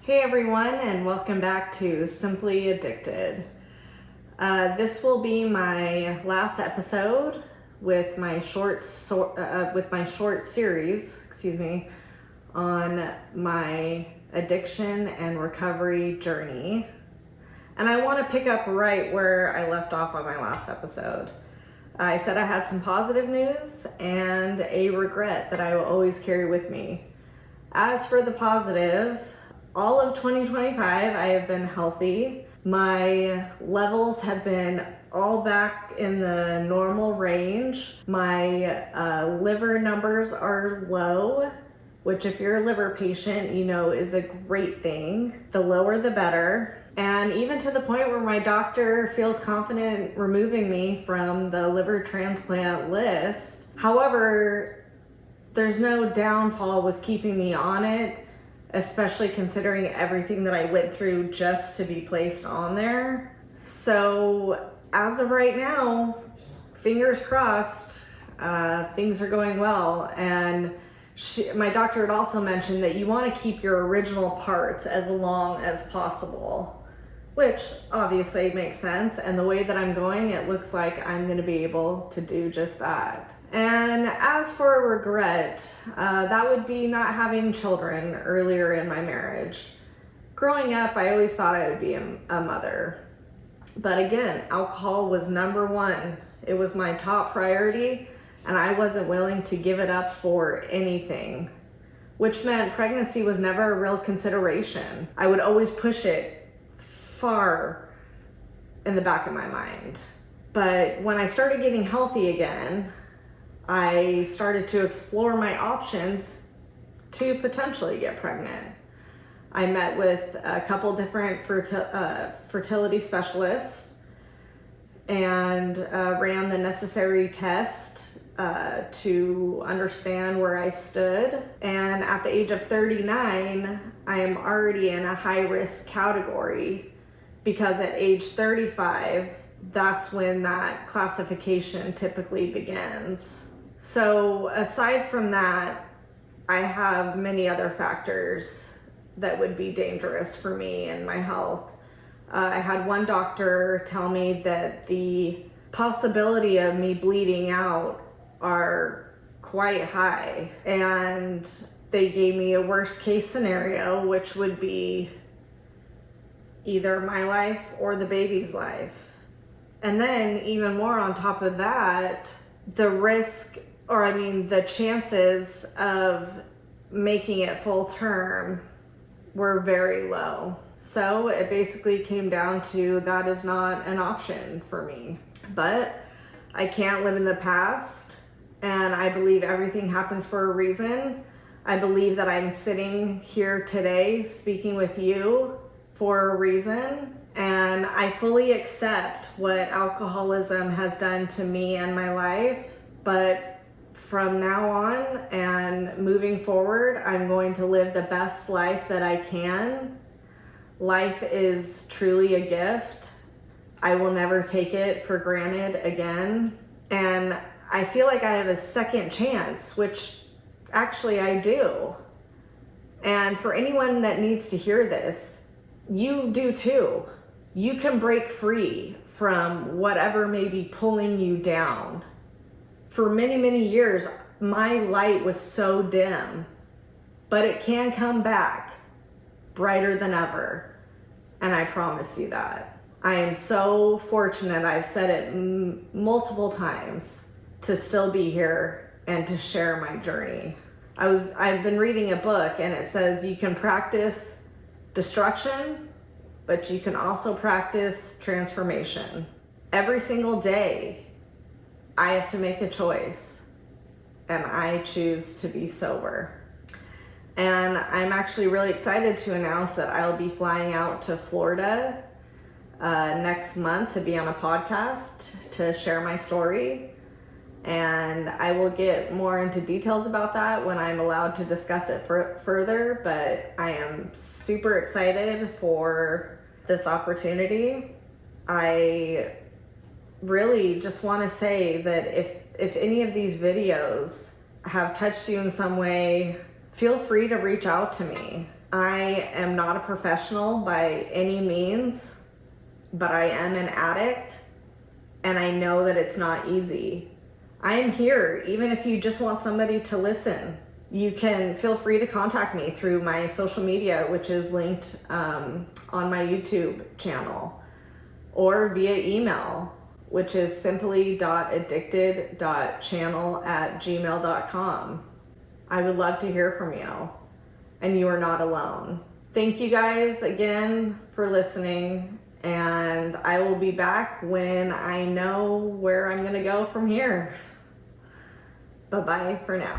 Hey everyone, and welcome back to Simply Addicted. This will be my last episode with my short series, on my addiction and recovery journey. And I want to pick up right where I left off on my last episode. I said I had some positive news and a regret that I will always carry with me. As for the positive, all of 2025, I have been healthy. My levels have been all back in the normal range. My liver numbers are low, which if you're a liver patient, you know is a great thing. The lower, the better. And even to the point where my doctor feels confident removing me from the liver transplant list. However, there's no downfall with keeping me on it, especially considering everything that I went through just to be placed on there. So as of right now, fingers crossed, things are going well. And my doctor had also mentioned that you want to keep your original parts as long as possible, which obviously makes sense. And the way that I'm going, it looks like I'm going to be able to do just that. And as for a regret, that would be not having children earlier in my marriage. Growing up, I always thought I would be a mother. But again, alcohol was number one. It was my top priority, and I wasn't willing to give it up for anything, which meant pregnancy was never a real consideration. I would always push it far in the back of my mind. But when I started getting healthy again, I started to explore my options to potentially get pregnant. I met with a couple different fertility specialists and ran the necessary test to understand where I stood. And at the age of 39, I am already in a high-risk category because at age 35, that's when that classification typically begins. So aside from that, I have many other factors that would be dangerous for me and my health. I had one doctor tell me that the possibility of me bleeding out are quite high, and they gave me a worst case scenario, which would be either my life or the baby's life. And then even more on top of that, the chances of making it full term were very low. So it basically came down to that is not an option for me. But I can't live in the past, and I believe everything happens for a reason. I believe that I'm sitting here today speaking with you for a reason. And I fully accept what alcoholism has done to me and my life. But from now on and moving forward, I'm going to live the best life that I can. Life is truly a gift. I will never take it for granted again. And I feel like I have a second chance, which actually I do. And for anyone that needs to hear this, you do too. You can break free from whatever may be pulling you down. For many, many years, my light was so dim, but it can come back brighter than ever. And I promise you that. I am so fortunate, I've said it multiple times, to still be here and to share my journey. I've been reading a book, and it says you can practice destruction, but you can also practice transformation. Every single day, I have to make a choice, and I choose to be sober. And I'm actually really excited to announce that I'll be flying out to Florida next month to be on a podcast to share my story. And I will get more into details about that when I'm allowed to discuss it further, but I am super excited for this opportunity. I really just want to say that if any of these videos have touched you in some way, feel free to reach out to me. I am not a professional by any means, but I am an addict, and I know that it's not easy. I am here, even if you just want somebody to listen. You can feel free to contact me through my social media, which is linked on my YouTube channel, or via email, which is simply.addicted.channel@gmail.com. I would love to hear from you, and you are not alone. Thank you guys again for listening, and I will be back when I know where I'm gonna go from here. Bye-bye for now.